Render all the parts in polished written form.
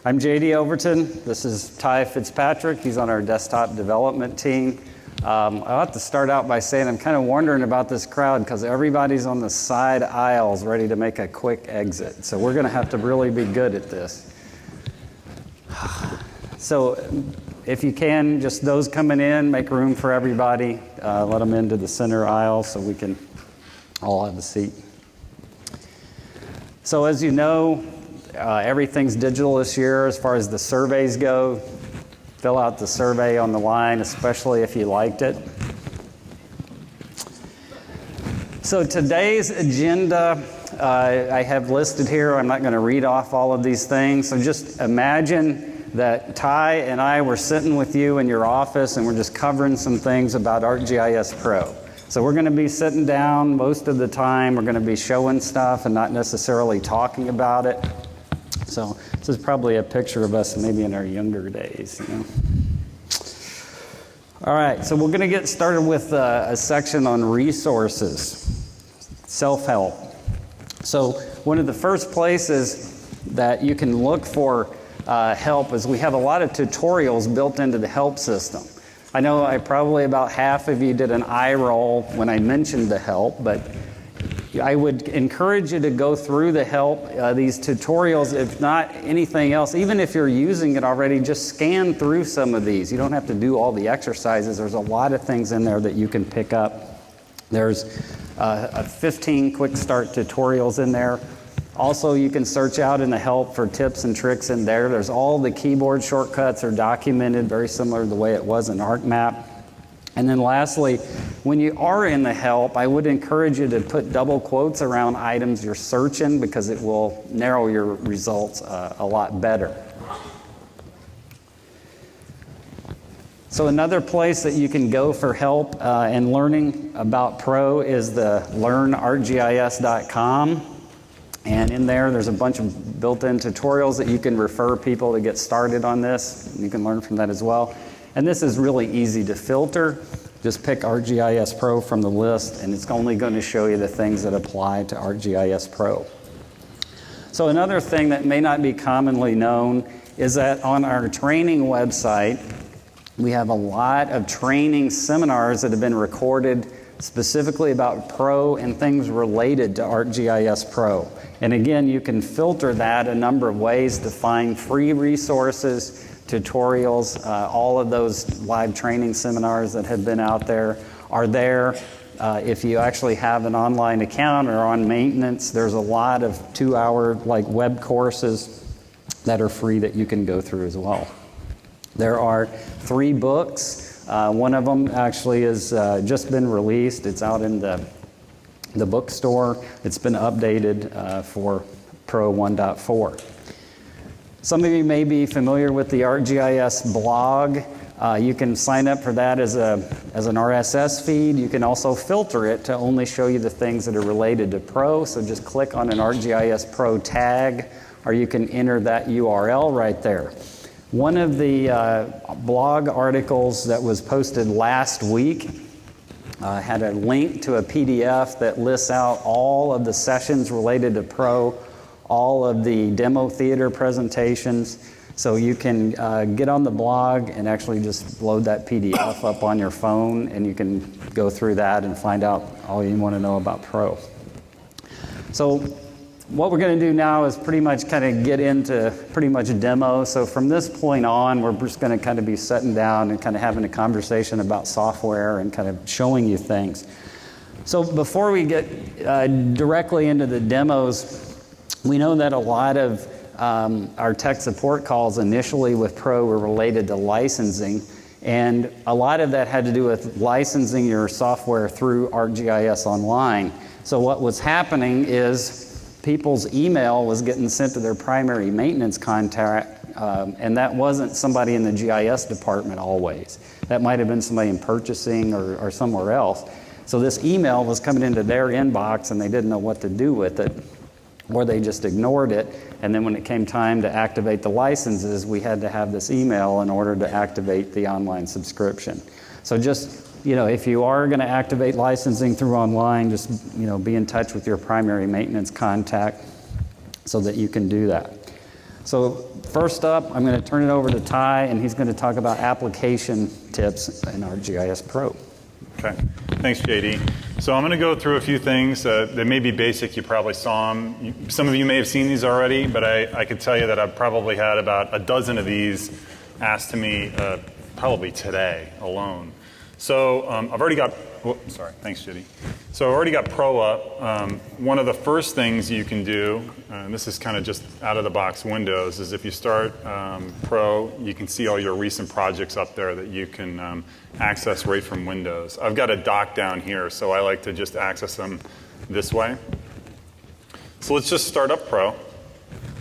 I'm JD Overton. This is Ty Fitzpatrick. He's on our desktop development team. I'll have to start out by saying I'm kind of wondering about this crowd because everybody's on the side aisles ready to make a quick exit. So we're going to have to really be good at this. So if you can, just those coming in, make room for everybody. Let them into the center aisle so we can all have a seat. So as you know, everything's digital this year as far as the surveys go. Fill out the survey on the line, especially if you liked it. So today's agenda, I have listed here. I'm not going to read off all of these things. So just imagine that Ty and I were sitting with you in your office and we're just covering some things about ArcGIS Pro. So we're going to be sitting down most of the time. We're going to be showing stuff and not necessarily talking about it. So this is probably a picture of us maybe in our younger days, you know. All right, so we're going to get started with a section on resources, self-help. So one of the first places that you can look for help is we have a lot of tutorials built into the help system. I know probably about half of you did an eye roll when I mentioned the help, but I would encourage you to go through the help, these tutorials, if not anything else. Even if you're using it already, just scan through some of these. You don't have to do all the exercises. There's a lot of things in there that you can pick up. There's 15 quick start tutorials in there. Also, you can search out in the help for tips and tricks in there. There's all the keyboard shortcuts are documented, very similar to the way it was in ArtMap. And then lastly, when you are in the help, I would encourage you to put double quotes around items you're searching because it will narrow your results a lot better. So another place that you can go for help in learning about Pro is the learnarcgis.com. And in there, there's a bunch of built-in tutorials that you can refer people to get started on this. You can learn from that as well. And this is really easy to filter. Just pick ArcGIS Pro from the list, and it's only going to show you the things that apply to ArcGIS Pro. So another thing that may not be commonly known is that on our training website, we have a lot of training seminars that have been recorded specifically about Pro and things related to ArcGIS Pro. And again, you can filter that a number of ways to find free resources, tutorials. All of those live training seminars that have been out there are there. If you actually have an online account or on maintenance, there's a lot of 2-hour web courses that are free that you can go through as well. There are 3 books. One of them actually has just been released. It's out in the bookstore. It's been updated for Pro 1.4. Some of you may be familiar with the ArcGIS blog. You can sign up for that as an RSS feed. You can also filter it to only show you the things that are related to Pro. So just click on an ArcGIS Pro tag, or you can enter that URL right there. One of the blog articles that was posted last week had a link to a PDF that lists out all of the sessions related to Pro, all of the demo theater presentations. So you can get on the blog and actually just load that PDF up on your phone, and you can go through that and find out all you want to know about Pro. So what we're going to do now is pretty much kind of get into pretty much demo. So from this point on, we're just going to kind of be sitting down and kind of having a conversation about software and kind of showing you things. So before we get directly into the demos, we know that a lot of our tech support calls initially with Pro were related to licensing, and a lot of that had to do with licensing your software through ArcGIS Online. So what was happening is people's email was getting sent to their primary maintenance contact, and that wasn't somebody in the GIS department always. That might have been somebody in purchasing or somewhere else. So this email was coming into their inbox, and they didn't know what to do with it, or they just ignored it. And then when it came time to activate the licenses, we had to have this email in order to activate the online subscription. So just, if you are going to activate licensing through online, just, be in touch with your primary maintenance contact so that you can do that. So first up, I'm going to turn it over to Ty, and he's going to talk about application tips in ArcGIS Pro. Okay, thanks, JD. So I'm going to go through a few things that may be basic. You probably saw them. Some of you may have seen these already, but I could tell you that I've probably had about a dozen of these asked to me probably today alone. So I've already got, sorry, thanks, JD. So I've already got Pro up. One of the first things you can do, and this is kind of just out of the box Windows, is if you start Pro, you can see all your recent projects up there that you can access right from Windows. I've got a dock down here, so I like to just access them this way. So let's just start up Pro,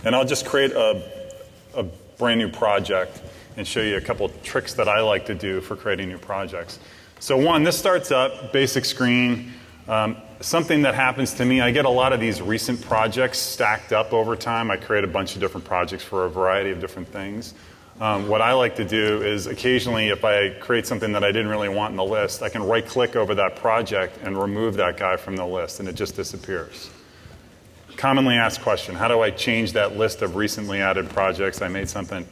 and I'll just create a brand new project and show you a couple tricks that I like to do for creating new projects. So one, this starts up, basic screen. Something that happens to me, I get a lot of these recent projects stacked up over time. I create a bunch of different projects for a variety of different things. What I like to do is occasionally, if I create something that I didn't really want in the list, I can right-click over that project and remove that guy from the list, and it just disappears. Commonly asked question, how do I change that list of recently added projects? I made something.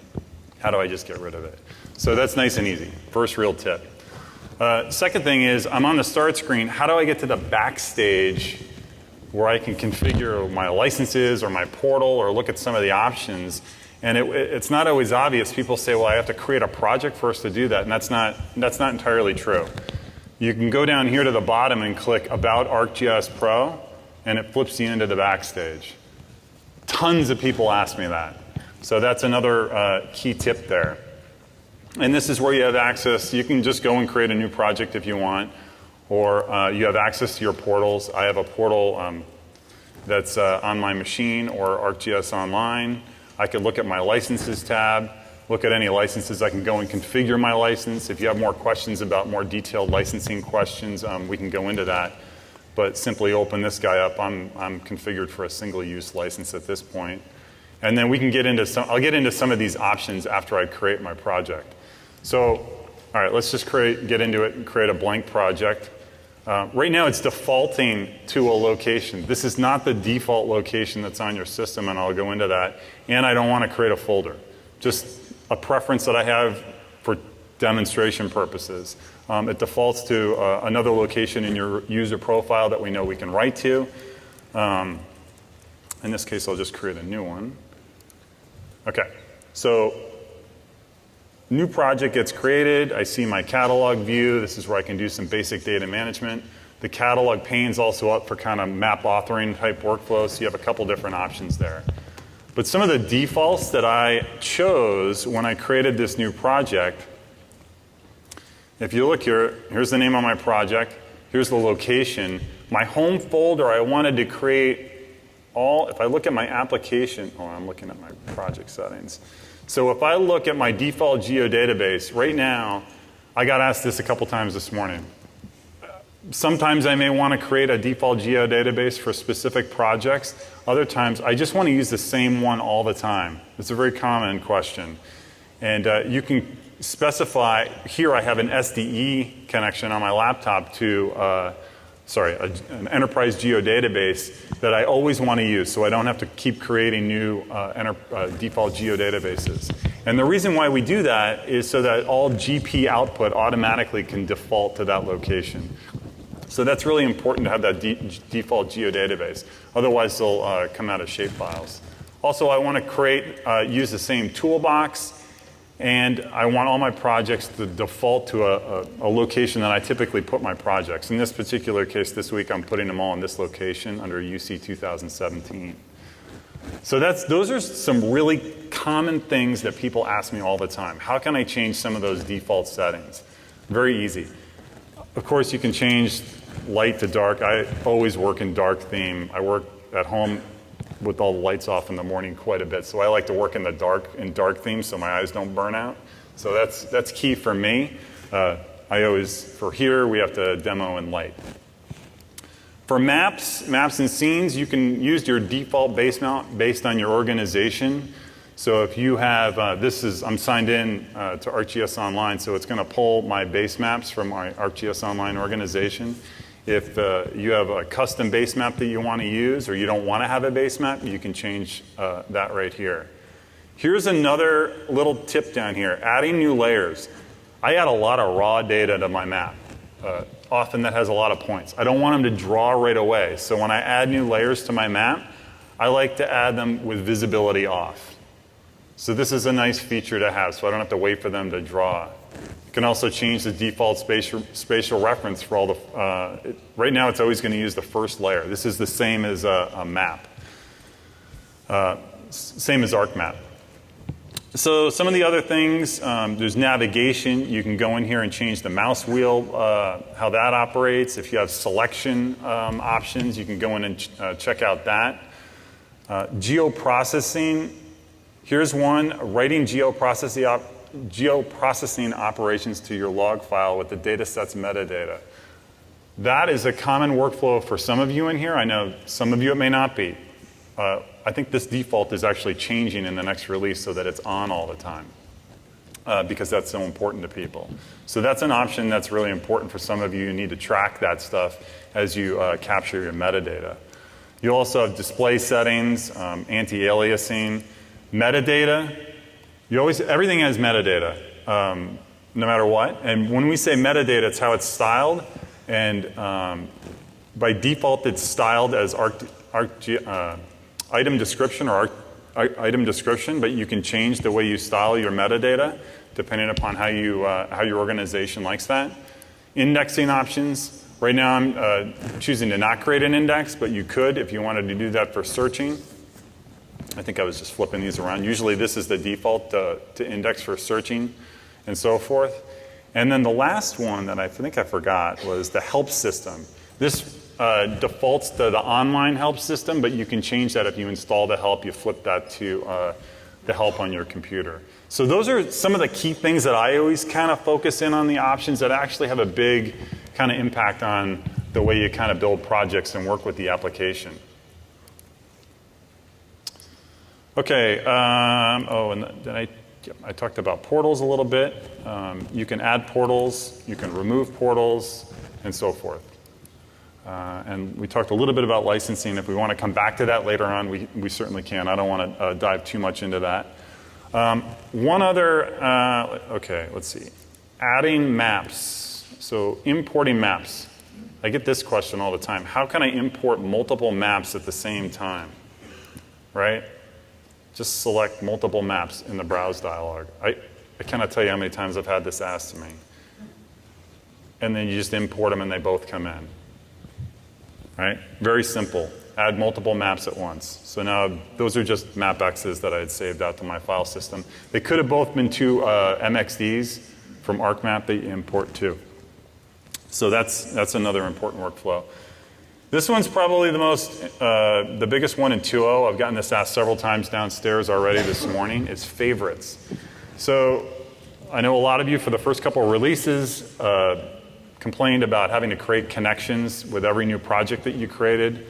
How do I just get rid of it? So that's nice and easy. First real tip. Second thing is, I'm on the start screen. How do I get to the backstage where I can configure my licenses or my portal or look at some of the options? And it's not always obvious. People say, well, I have to create a project first to do that. And that's not entirely true. You can go down here to the bottom and click About ArcGIS Pro, and it flips you into the backstage. Tons of people ask me that. So that's another key tip there. And this is where you have access. You can just go and create a new project if you want, or you have access to your portals. I have a portal that's on my machine or ArcGIS Online. I could look at my licenses tab, look at any licenses. I can go and configure my license. If you have more questions about more detailed licensing questions, we can go into that. But simply open this guy up. I'm configured for a single-use license at this point. And then we can get into I'll get into some of these options after I create my project. So, all right, let's just get into it and create a blank project. Right now it's defaulting to a location. This is not the default location that's on your system, and I'll go into that. And I don't want to create a folder. Just a preference that I have for demonstration purposes. It defaults to another location in your user profile that we know we can write to. In this case, I'll just create a new one. Okay, so new project gets created. I see my catalog view. This is where I can do some basic data management. The catalog pane's also up for kind of map authoring type workflows, so you have a couple different options there. But some of the defaults that I chose when I created this new project, if you look here, here's the name of my project. Here's the location. My home folder, I wanted to create if I look at my application, I'm looking at my project settings. So if I look at my default geodatabase, right now, I got asked this a couple times this morning. Sometimes I may want to create a default geodatabase for specific projects. Other times, I just want to use the same one all the time. It's a very common question. And you can specify, here I have an SDE connection on my laptop to an enterprise geodatabase that I always want to use, so I don't have to keep creating new default geodatabases. And the reason why we do that is so that all GP output automatically can default to that location. So that's really important to have that default geodatabase. Otherwise, they'll come out as shapefiles. Also, I want to use the same toolbox. And I want all my projects to default to a location that I typically put my projects. In this particular case, this week, I'm putting them all in this location under UC 2017. So those are some really common things that people ask me all the time. How can I change some of those default settings? Very easy. Of course, you can change light to dark. I always work in dark theme. I work at home with all the lights off in the morning quite a bit. So I like to work in dark themes so my eyes don't burn out. So that's key for me. For here, we have to demo in light. For maps and scenes, you can use your default base mount based on your organization. So if you have, I'm signed in to ArcGIS Online, so it's going to pull my base maps from my ArcGIS Online organization. If you have a custom base map that you want to use or you don't want to have a base map, you can change that right here. Here's another little tip down here, adding new layers. I add a lot of raw data to my map. Often that has a lot of points. I don't want them to draw right away. So when I add new layers to my map, I like to add them with visibility off. So this is a nice feature to have, so I don't have to wait for them to draw. You can also change the default spatial reference for all the, right now it's always going to use the first layer. This is the same as a map. Same as ArcMap. So some of the other things, there's navigation. You can go in here and change the mouse wheel, how that operates. If you have selection options, you can go in and check out that. Geoprocessing. Here's one, writing geoprocessing operations to your log file with the data set's metadata. That is a common workflow for some of you in here. I know some of you it may not be. I think this default is actually changing in the next release so that it's on all the time because that's so important to people. So that's an option that's really important for some of you. You need to track that stuff as you capture your metadata. You also have display settings, anti-aliasing, metadata. Everything has metadata, no matter what. And when we say metadata, it's how it's styled. And by default, it's styled as item description or item description, but you can change the way you style your metadata depending upon how your organization likes that. Indexing options. Right now, I'm choosing to not create an index, but you could if you wanted to do that for searching. I think I was just flipping these around. Usually, this is the default to index for searching and so forth. And then the last one that I think I forgot was the help system. This defaults to the online help system, but you can change that if you install the help. You flip that to the help on your computer. So those are some of the key things that I always kind of focus in on the options that actually have a big kind of impact on the way you kind of build projects and work with the application. Okay, and then I talked about portals a little bit. You can add portals, you can remove portals, and so forth. And we talked a little bit about licensing. If we want to come back to that later on, we certainly can. I don't want to dive too much into that. One other, okay, let's see. Adding maps. So importing maps. I get this question all the time. How can I import multiple maps at the same time? Right? Just select multiple maps in the browse dialog. I cannot tell you how many times I've had this asked to me. And then you just import them and they both come in. Right? Very simple. Add multiple maps at once. So now those are just map X's that I had saved out to my file system. They could have both been two MXDs from ArcMap that you import too. So that's another important workflow. This one's probably the biggest one in 2.0. I've gotten this asked several times downstairs already this morning. Is favorites. So I know a lot of you for the first couple of releases complained about having to create connections with every new project that you created.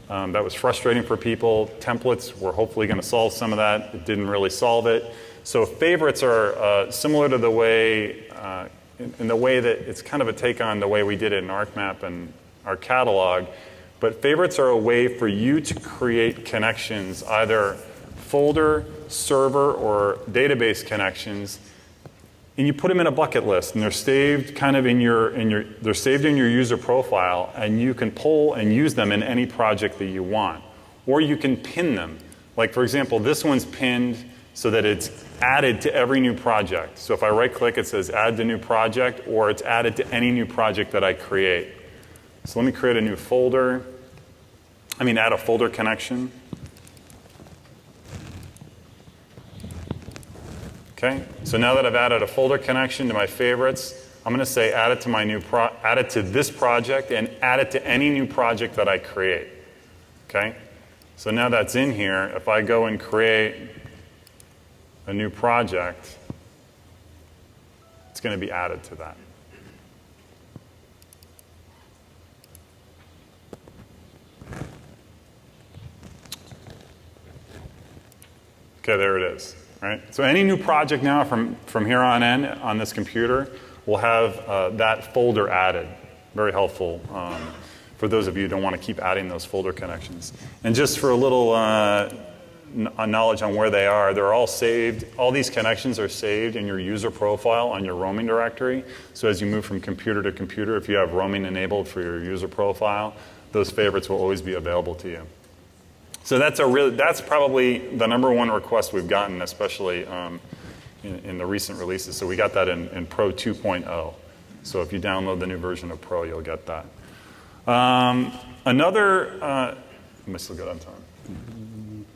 That was frustrating for people. Templates were hopefully going to solve some of that. It didn't really solve it. So favorites are similar to the way, in the way that it's kind of a take on the way we did it in ArcMap and our catalog. But favorites are a way for you to create connections, either folder, server, or database connections, and you put them in a bucket list, and they're saved kind of they're saved in your user profile, and you can pull and use them in any project that you want. Or you can pin them. Like for example, this one's pinned so that it's added to every new project. So if I right click, it says add to new project, or it's added to any new project that I create. So let me create a new folder. Add a folder connection. Okay, so now that I've added a folder connection to my favorites, I'm going to say add it to add it to this project and add it to any new project that I create. Okay, so now that's in here. If I go and create a new project, it's going to be added to that. Okay, there it is. Right? So any new project now from here on in on this computer will have that folder added. Very helpful for those of you who don't want to keep adding those folder connections. And just for a little knowledge on where they are, they're all saved. All these connections are saved in your user profile on your roaming directory. So as you move from computer to computer, if you have roaming enabled for your user profile, those favorites will always be available to you. So that's probably the #1 request we've gotten, especially in the recent releases. So we got that in Pro 2.0. So if you download the new version of Pro, you'll get that. Am I still good on time?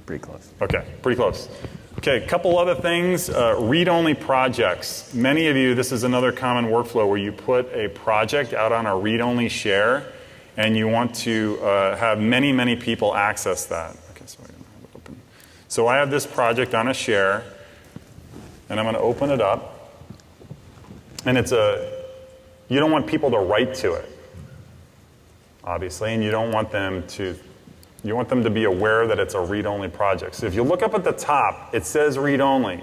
Pretty close. Okay, pretty close. Okay, a couple other things. Read-only projects. Many of you, this is another common workflow where you put a project out on a read-only share, and you want to have many, many people access that. Okay, so I have it open. So I have this project on a share, and I'm going to open it up. And you don't want people to write to it, obviously, and you want them to be aware that it's a read-only project. So if you look up at the top, it says read-only.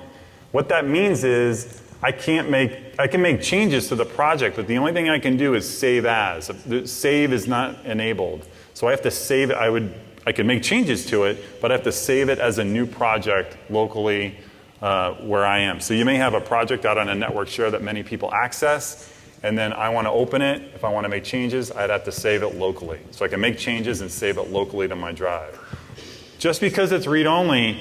What that means is I can make changes to the project, but the only thing I can do is save as. Save is not enabled. So I have to save it. I can make changes to it, but I have to save it as a new project locally where I am. So you may have a project out on a network share that many people access, and then I want to open it. If I want to make changes, I'd have to save it locally. So I can make changes and save it locally to my drive. Just because it's read-only,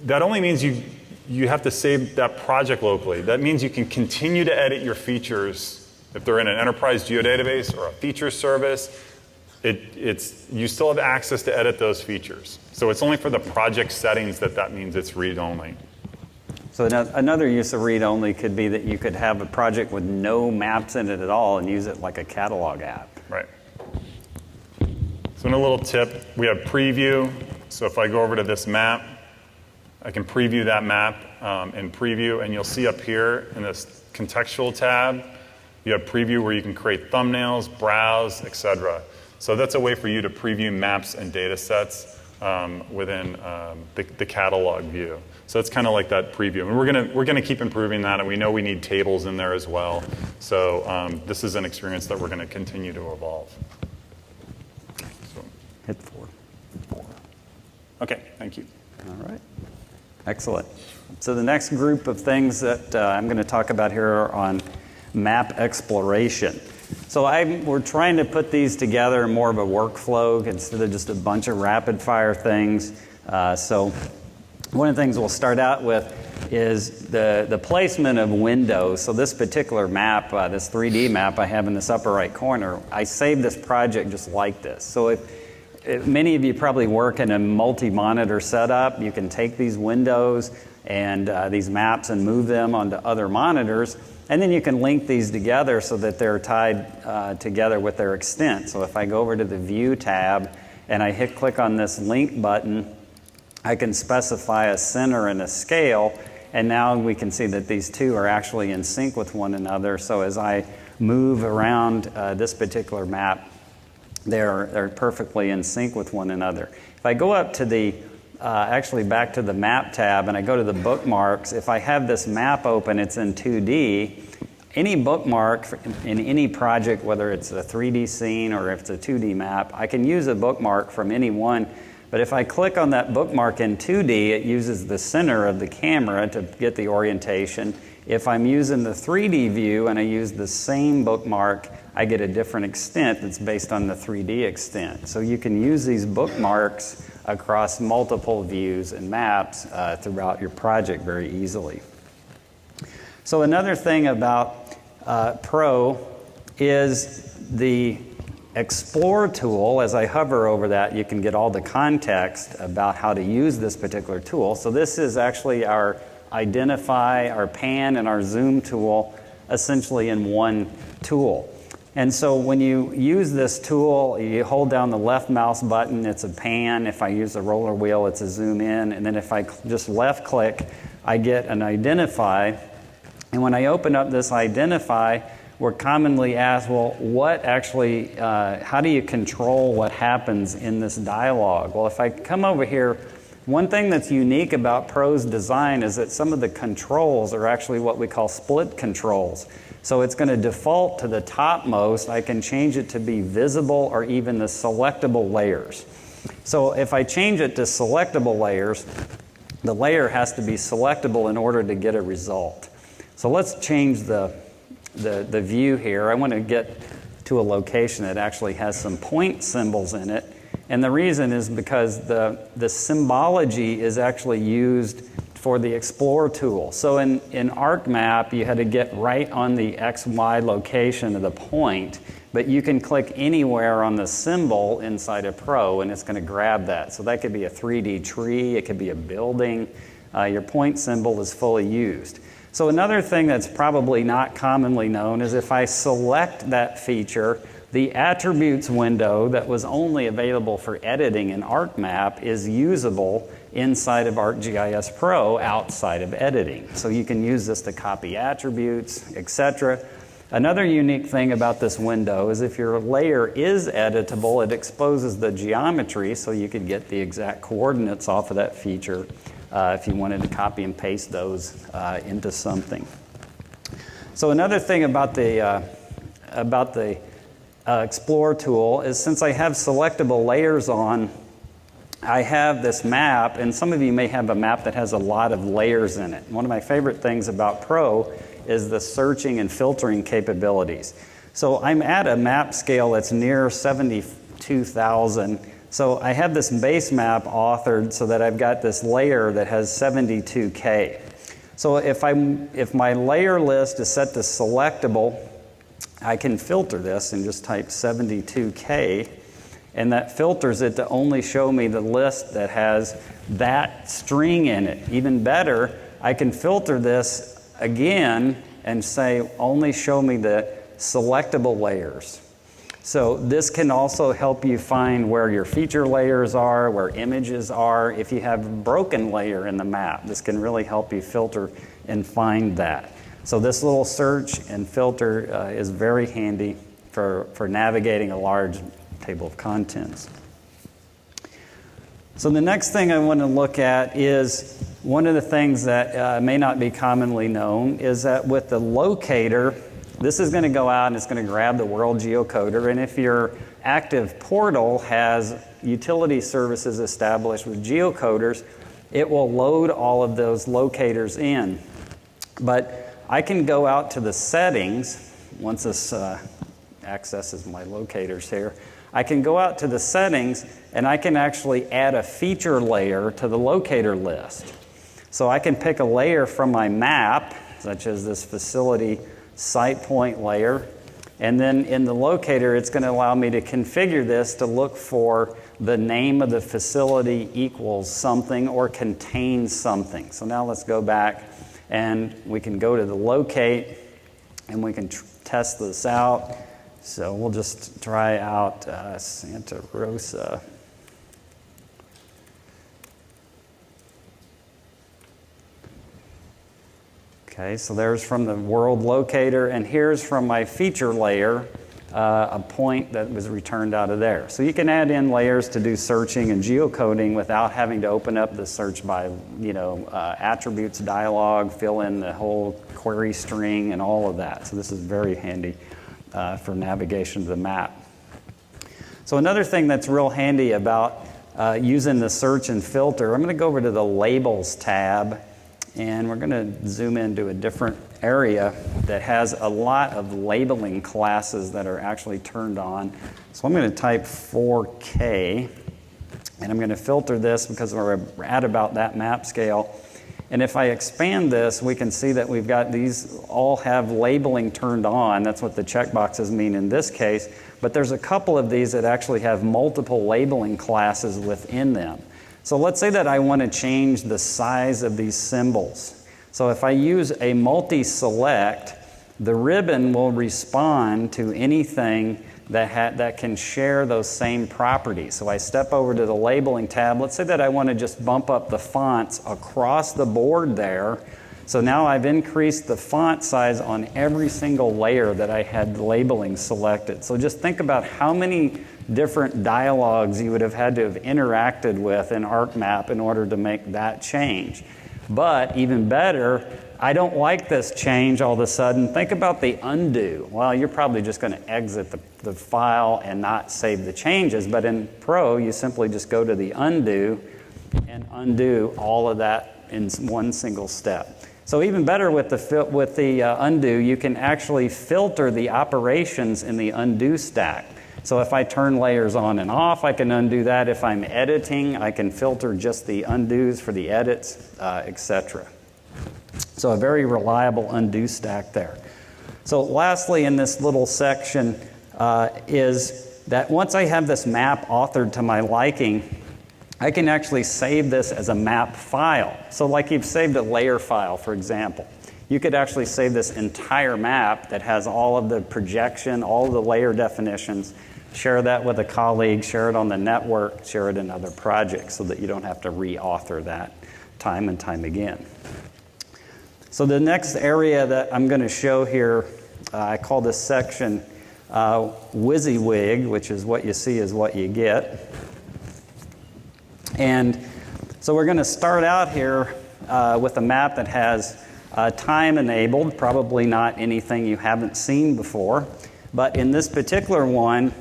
that only means you have to save that project locally. That means you can continue to edit your features. If they're in an enterprise geodatabase or a feature service, you still have access to edit those features. So it's only for the project settings that means it's read-only. So another use of read-only could be that you could have a project with no maps in it at all and use it like a catalog app. Right. So in a little tip, we have preview. So if I go over to this map, I can preview that map in preview, and you'll see up here in this contextual tab, you have preview where you can create thumbnails, browse, etc. So that's a way for you to preview maps and data sets within the catalog view. So it's kind of like that preview. And we're gonna keep improving that, and we know we need tables in there as well. So this is an experience that we're going to continue to evolve. So. Hit 4. Okay, thank you. All right. Excellent. So the next group of things that I'm going to talk about here are on map exploration. So we're trying to put these together in more of a workflow instead of just a bunch of rapid-fire things. So one of the things we'll start out with is the placement of windows. So this particular map, this 3D map I have in this upper right corner, I saved this project just like this. So if many of you probably work in a multi-monitor setup, you can take these windows and these maps and move them onto other monitors, and then you can link these together so that they're tied together with their extent. So if I go over to the View tab and I click on this link button, I can specify a center and a scale, and now we can see that these two are actually in sync with one another. So as I move around this particular map, they're perfectly in sync with one another. If I go up to actually back to the Map tab, and I go to the bookmarks, if I have this map open, it's in 2D. Any bookmark in any project, whether it's a 3D scene or if it's a 2D map, I can use a bookmark from any one. But if I click on that bookmark in 2D, it uses the center of the camera to get the orientation. If I'm using the 3D view and I use the same bookmark, I get a different extent that's based on the 3D extent. So you can use these bookmarks across multiple views and maps throughout your project very easily. So another thing about Pro is the Explore tool. As I hover over that, you can get all the context about how to use this particular tool. So this is actually our identify, our pan, and our zoom tool essentially in one tool. And so when you use this tool, you hold down the left mouse button, it's a pan. If I use the roller wheel, it's a zoom in. And then if I just left click, I get an identify. And when I open up this identify, we're commonly asked, well, what actually, how do you control what happens in this dialogue? Well, if I come over here, one thing that's unique about Pro's design is that some of the controls are actually what we call split controls. So it's going to default to the topmost. I can change it to be visible or even the selectable layers. So if I change it to selectable layers, the layer has to be selectable in order to get a result. So let's change the view here. I want to get to a location that actually has some point symbols in it. And the reason is because the symbology is actually used for the Explore tool. So in ArcMap, you had to get right on the XY location of the point, but you can click anywhere on the symbol inside of Pro and it's going to grab that. So that could be a 3D tree, it could be a building. Your point symbol is fully used. So another thing that's probably not commonly known is if I select that feature, the attributes window that was only available for editing in ArcMap is usable inside of ArcGIS Pro outside of editing. So you can use this to copy attributes, etc. Another unique thing about this window is if your layer is editable, it exposes the geometry so you could get the exact coordinates off of that feature if you wanted to copy and paste those into something. So another thing about the Explore tool is since I have selectable layers on, I have this map, and some of you may have a map that has a lot of layers in it. One of my favorite things about Pro is the searching and filtering capabilities. So I'm at a map scale that's near 72,000. So I have this base map authored so that I've got this layer that has 72K. So if my layer list is set to selectable, I can filter this and just type 72K, and that filters it to only show me the list that has that string in it. Even better, I can filter this again and say only show me the selectable layers. So this can also help you find where your feature layers are, where images are. If you have a broken layer in the map, this can really help you filter and find that. So this little search and filter is very handy for navigating a large table of contents. So the next thing I want to look at is one of the things that may not be commonly known is that with the locator, this is going to go out and it's going to grab the world geocoder, and if your active portal has utility services established with geocoders, it will load all of those locators in. But I can go out to the settings, once this accesses my locators here, I can go out to the settings and I can actually add a feature layer to the locator list. So I can pick a layer from my map, such as this facility site point layer, and then in the locator it's going to allow me to configure this to look for the name of the facility equals something or contains something. So now let's go back and we can go to the locate and we can test this out. So we'll just try out Santa Rosa. Okay, so there's from the world locator, and here's from my feature layer a point that was returned out of there. So you can add in layers to do searching and geocoding without having to open up the search by attributes dialog, fill in the whole query string and all of that. So this is very handy for navigation of the map. So another thing that's real handy about using the search and filter, I'm going to go over to the Labels tab, and we're going to zoom into a different area that has a lot of labeling classes that are actually turned on. So I'm going to type 4K, and I'm going to filter this because we're at about that map scale. And if I expand this, we can see that we've got these all have labeling turned on. That's what the checkboxes mean in this case. But there's a couple of these that actually have multiple labeling classes within them. So let's say that I want to change the size of these symbols. So if I use a multi-select, the ribbon will respond to anything that can share those same properties. So I step over to the labeling tab. Let's say that I want to just bump up the fonts across the board there. So now I've increased the font size on every single layer that I had labeling selected. So just think about how many different dialogues you would have had to have interacted with in ArcMap in order to make that change. But even better, I don't like this change all of a sudden. Think about the undo. Well, you're probably just going to exit the file and not save the changes. But in Pro, you simply just go to the undo and undo all of that in one single step. So even better with the undo, you can actually filter the operations in the undo stack. So if I turn layers on and off, I can undo that. If I'm editing, I can filter just the undos for the edits, etc. So a very reliable undo stack there. So lastly in this little section is that once I have this map authored to my liking, I can actually save this as a map file. So like you've saved a layer file, for example. You could actually save this entire map that has all of the projection, all of the layer definitions, share that with a colleague, share it on the network, share it in other projects so that you don't have to re-author that time and time again. So the next area that I'm going to show here, I call this section WYSIWYG, which is what you see is what you get. And so we're going to start out here with a map that has time enabled, probably not anything you haven't seen before. But in this particular one,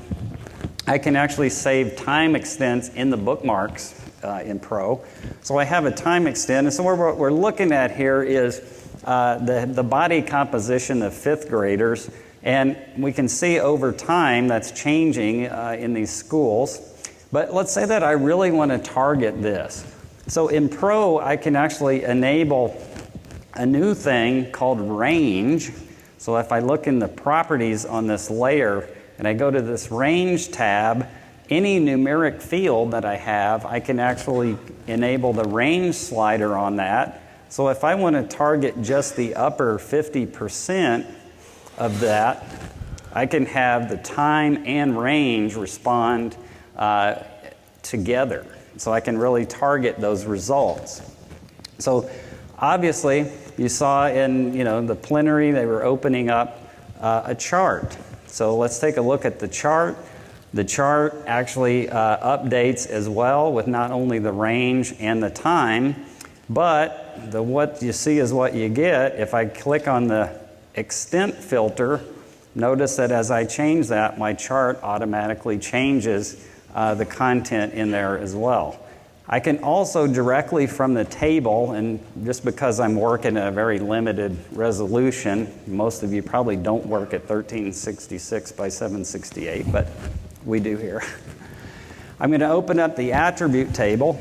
I can actually save time extents in the bookmarks in Pro. So I have a time extent. And so what we're looking at here is the body composition of fifth graders. And we can see over time that's changing in these schools. But let's say that I really want to target this. So in Pro, I can actually enable a new thing called range. So if I look in the properties on this layer and I go to this range tab, any numeric field that I have, I can actually enable the range slider on that. So if I want to target just the upper 50% of that, I can have the time and range respond together. So I can really target those results. So obviously, you saw in the plenary, they were opening up a chart. So let's take a look at the chart. The chart actually updates as well with not only the range and the time, but what you see is what you get. If I click on the extent filter, notice that as I change that, my chart automatically changes the content in there as well. I can also directly from the table, and just because I'm working at a very limited resolution, most of you probably don't work at 1366 by 768, but we do here. I'm going to open up the attribute table.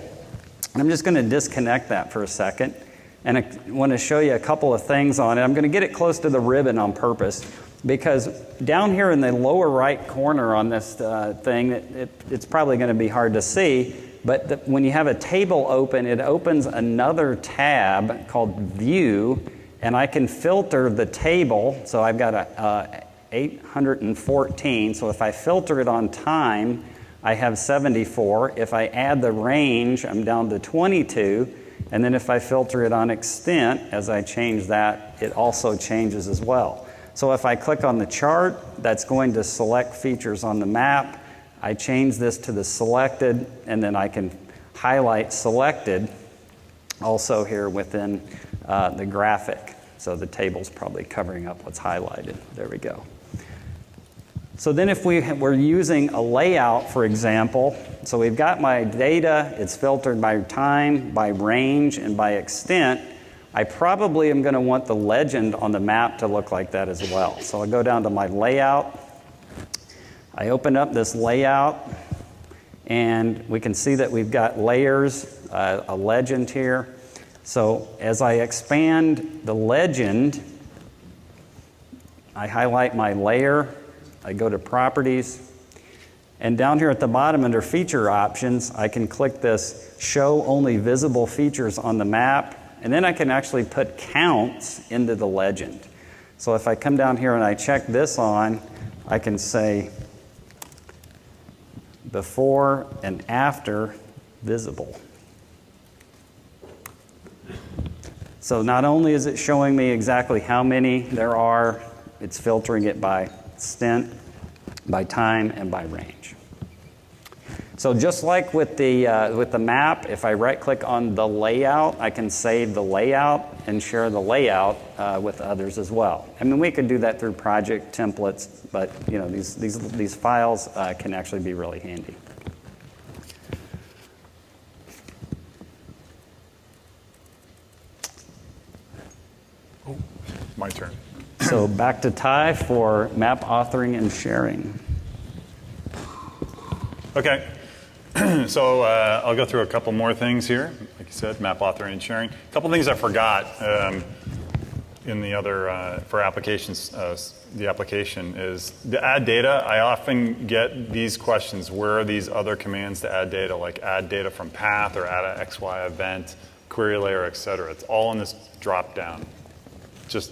I'm just going to disconnect that for a second, and I want to show you a couple of things on it. I'm going to get it close to the ribbon on purpose, because down here in the lower right corner on this thing, it's probably going to be hard to see, but when you have a table open, it opens another tab called View, and I can filter the table. So I've got a 814, so if I filter it on time, I have 74. If I add the range, I'm down to 22, and then if I filter it on extent, as I change that, it also changes as well. So if I click on the chart, that's going to select features on the map. I change this to the selected, and then I can highlight selected also here within the graphic. So the table's probably covering up what's highlighted. There we go. So then if we're using a layout, for example, so we've got my data, it's filtered by time, by range, and by extent. I probably am going to want the legend on the map to look like that as well. So I'll go down to my layout. I open up this layout, and we can see that we've got layers, a legend here. So as I expand the legend, I highlight my layer, I go to Properties, and down here at the bottom under Feature Options, I can click this Show Only Visible Features on the Map, and then I can actually put counts into the legend. So if I come down here and I check this on, I can say before and after visible. So not only is it showing me exactly how many there are, it's filtering it by extent, by time, and by range. So just like with the map, if I right-click on the layout, I can save the layout and share the layout with others as well. I mean, we could do that through project templates, but you know, these files can actually be really handy. Oh, my turn. So back to Ty for map authoring and sharing. Okay. So I'll go through a couple more things here. Like you said, map authoring and sharing. A couple things I forgot in the other, for applications, the application is to add data. I often get these questions, where are these other commands to add data, like add data from path or add an XY event, query layer, et cetera. It's all in this drop down. Just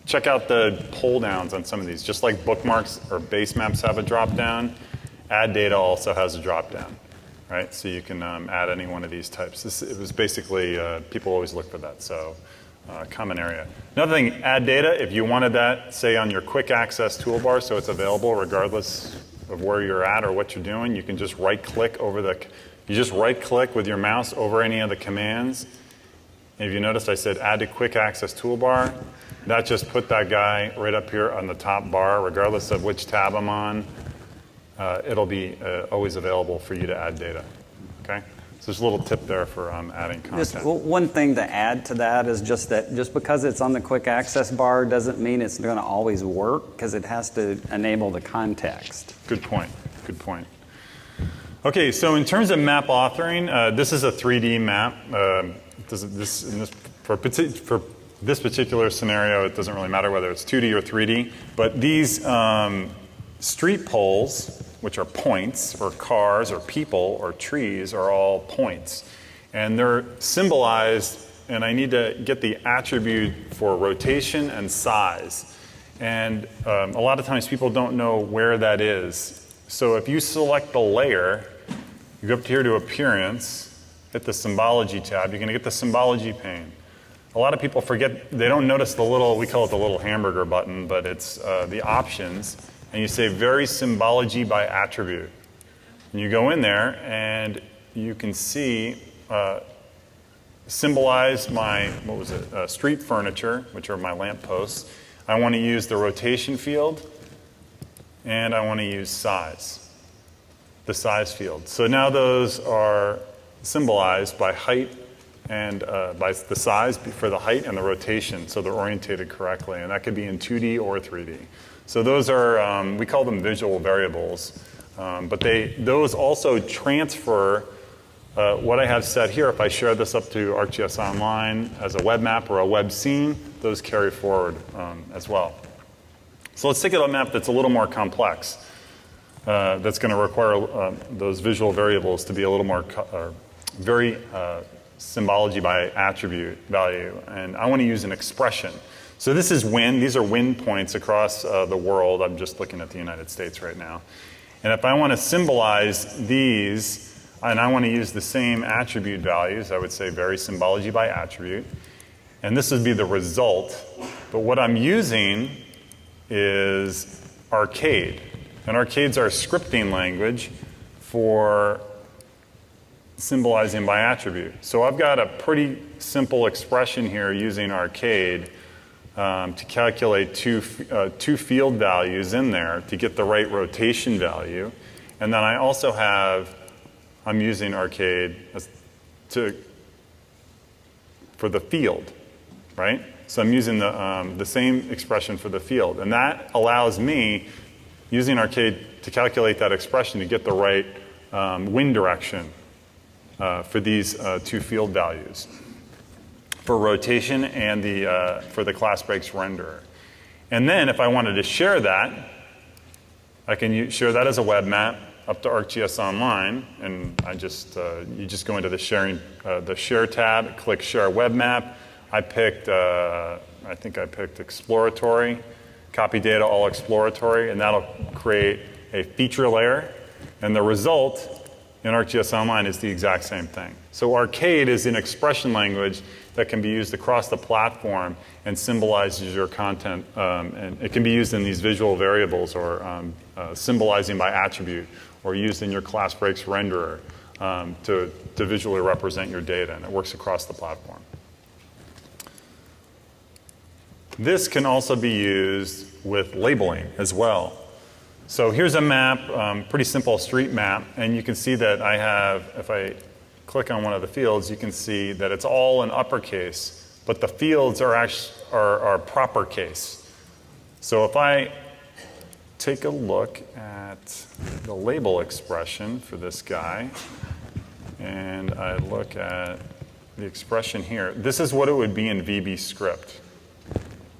check out the pull downs on some of these. Just like bookmarks or base maps have a drop down, add data also has a drop down, right? So you can add any one of these types. It was basically, people always look for that, so common area. Another thing, add data, if you wanted that, say on your quick access toolbar, so it's available regardless of where you're at or what you're doing, you can just right-click over you just right-click with your mouse over any of the commands. And if you noticed, I said add to quick access toolbar. That just put that guy right up here on the top bar, regardless of which tab I'm on. It'll be always available for you to add data. Okay? So there's a little tip there for adding content. Just one thing to add to that is just that just because it's on the quick access bar doesn't mean it's going to always work, because it has to enable the context. Good point. Good point. Okay, so in terms of map authoring, this is a 3D map. For this particular scenario, it doesn't really matter whether it's 2D or 3D. But these street poles, which are points, or cars, or people, or trees, are all points. And they're symbolized, and I need to get the attribute for rotation and size. And a lot of times people don't know where that is. So if you select the layer, you go up here to Appearance, hit the Symbology tab, you're going to get the Symbology pane. A lot of people forget, they don't notice the little, we call it the little hamburger button, but it's the options. And you say Vary Symbology by Attribute. And you go in there and you can see symbolize my, street furniture, which are my lamp posts. I want to use the rotation field, and I want to use size, the size field. So now those are symbolized by height and by the size for the height and the rotation, so they're orientated correctly. And that could be in 2D or 3D. So those are, we call them visual variables. But those also transfer what I have set here. If I share this up to ArcGIS Online as a web map or a web scene, those carry forward as well. So let's take a map that's a little more complex. That's going to require those visual variables to be a little more very symbology by attribute value. And I want to use an expression. So this is wind. These are wind points across the world. I'm just looking at the United States right now. And if I want to symbolize these, and I want to use the same attribute values, I would say vary symbology by attribute. And this would be the result. But what I'm using is Arcade. And Arcade's our scripting language for symbolizing by attribute. So I've got a pretty simple expression here using Arcade to calculate two field values in there to get the right rotation value. And then I also have, I'm using Arcade for the field, right? So I'm using the same expression for the field. And that allows me, using Arcade, to calculate that expression to get the right wind direction for these two field values, for rotation and for the class breaks renderer. And then if I wanted to share that, I can share that as a web map up to ArcGIS Online, and I just you just go into the share tab, click Share Web Map. I picked I think I picked Exploratory, Copy Data All Exploratory, and that'll create a feature layer, and the result in ArcGIS Online is the exact same thing. So Arcade is an expression language that can be used across the platform and symbolizes your content. And it can be used in these visual variables or symbolizing by attribute or used in your class breaks renderer to visually represent your data. And it works across the platform. This can also be used with labeling as well. So here's a map, pretty simple street map, and you can see that I have, if I click on one of the fields, you can see that it's all in uppercase, but the fields are actually are proper case. So if I take a look at the label expression for this guy, and I look at the expression here, this is what it would be in VB script.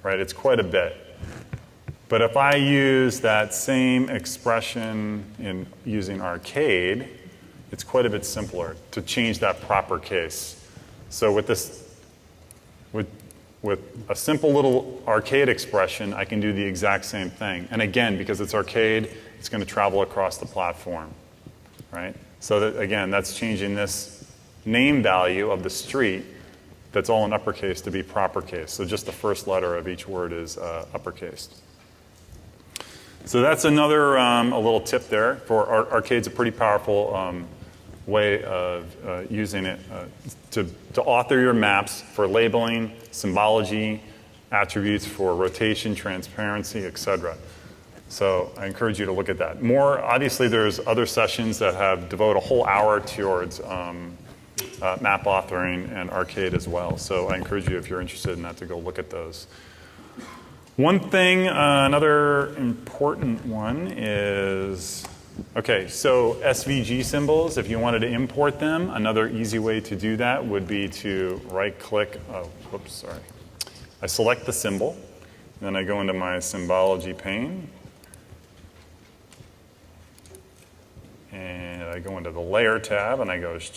Right, it's quite a bit. But if I use that same expression in using Arcade, it's quite a bit simpler to change that proper case. So with this, with a simple little Arcade expression, I can do the exact same thing. And again, because it's Arcade, it's going to travel across the platform, right? So that, again, that's changing this name value of the street that's all in uppercase to be proper case. So just the first letter of each word is uppercase. So that's another a little tip there. For Arcade's a pretty powerful way of using it to author your maps for labeling, symbology, attributes for rotation, transparency, etc. So I encourage you to look at that. More, obviously, there's other sessions that have devoted a whole hour towards map authoring and Arcade as well. So I encourage you, if you're interested in that, to go look at those. One thing, another important one is, okay, so SVG symbols, if you wanted to import them, another easy way to do that would be to right-click, I select the symbol, then I go into my Symbology pane, and I go into the Layer tab, and I go, let's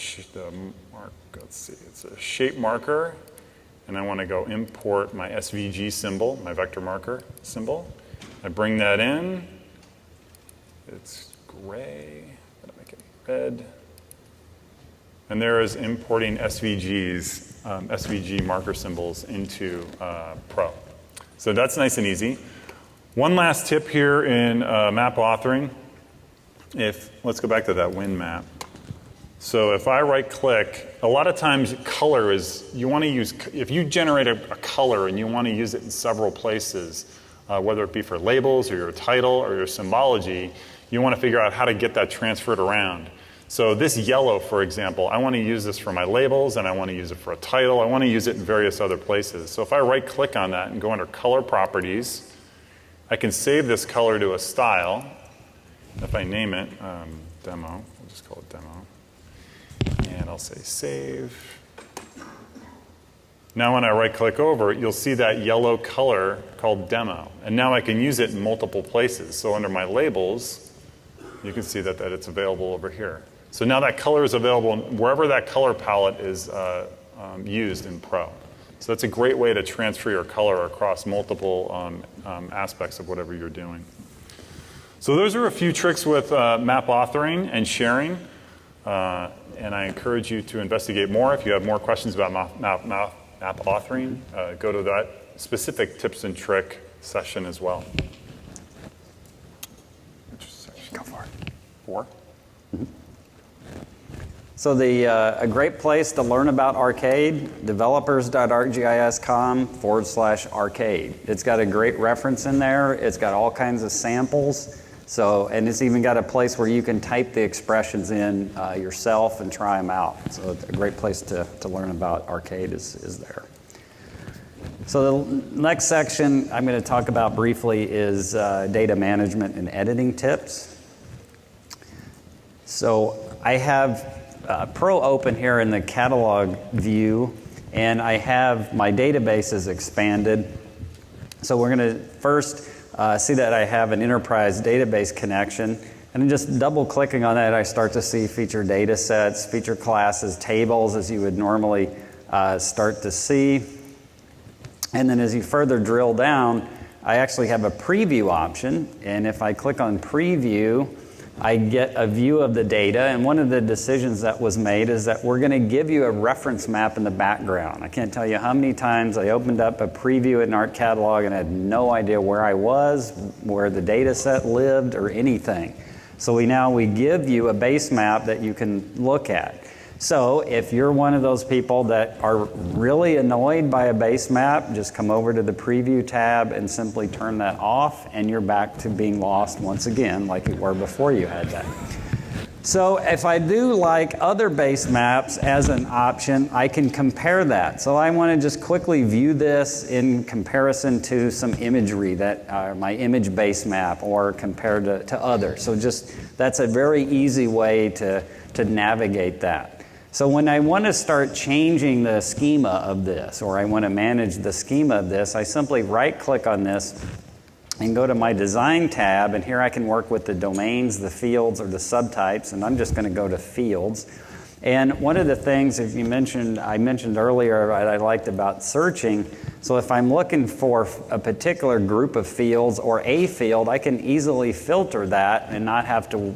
see, it's a shape marker, and I want to go import my SVG symbol, my vector marker symbol. I bring that in. It's gray. I'm going to make it red. And there is importing SVGs, SVG marker symbols into Pro. So that's nice and easy. One last tip here in map authoring. Let's go back to that wind map. So if I right-click, a lot of times color is, you want to use, if you generate a color and you want to use it in several places, whether it be for labels or your title or your symbology, you want to figure out how to get that transferred around. So this yellow, for example, I want to use this for my labels and I want to use it for a title. I want to use it in various other places. So if I right-click on that and go under Color Properties, I can save this color to a style. If I name it Demo, we'll just call it Demo. And I'll say Save. Now when I right-click over it, you'll see that yellow color called Demo. And now I can use it in multiple places. So under my labels, you can see that it's available over here. So now that color is available wherever that color palette is used in Pro. So that's a great way to transfer your color across multiple aspects of whatever you're doing. So those are a few tricks with map authoring and sharing. And I encourage you to investigate more. If you have more questions about map authoring, go to that specific tips and trick session as well. Go for it. 4? Mm-hmm. So a great place to learn about Arcade, developers.arcgis.com/arcade. It's got a great reference in there. It's got all kinds of samples. So, and it's even got a place where you can type the expressions in yourself and try them out. So a great place to learn about Arcade is there. So the next section I'm going to talk about briefly is data management and editing tips. So I have Pro open here in the catalog view, and I have my databases expanded. So we're going to first see that I have an enterprise database connection, and then just double clicking on that, I start to see feature data sets, feature classes, tables as you would normally start to see. And then as you further drill down, I actually have a preview option, and if I click on preview, I get a view of the data, and one of the decisions that was made is that we're going to give you a reference map in the background. I can't tell you how many times I opened up a preview in Art Catalog and had no idea where I was, where the data set lived, or anything. So we give you a base map that you can look at. So if you're one of those people that are really annoyed by a base map, just come over to the preview tab and simply turn that off, and you're back to being lost once again like you were before you had that. So if I do like other base maps as an option, I can compare that. So I want to just quickly view this in comparison to some imagery that are my image base map, or compared to others. So that's a very easy way to navigate that. So when I want to start changing the schema of this, or I want to manage the schema of this, I simply right-click on this and go to my Design tab, and here I can work with the domains, the fields, or the subtypes, and I'm just going to go to Fields. And one of the things, I mentioned earlier what I liked about searching, so if I'm looking for a particular group of fields or a field, I can easily filter that and not have to,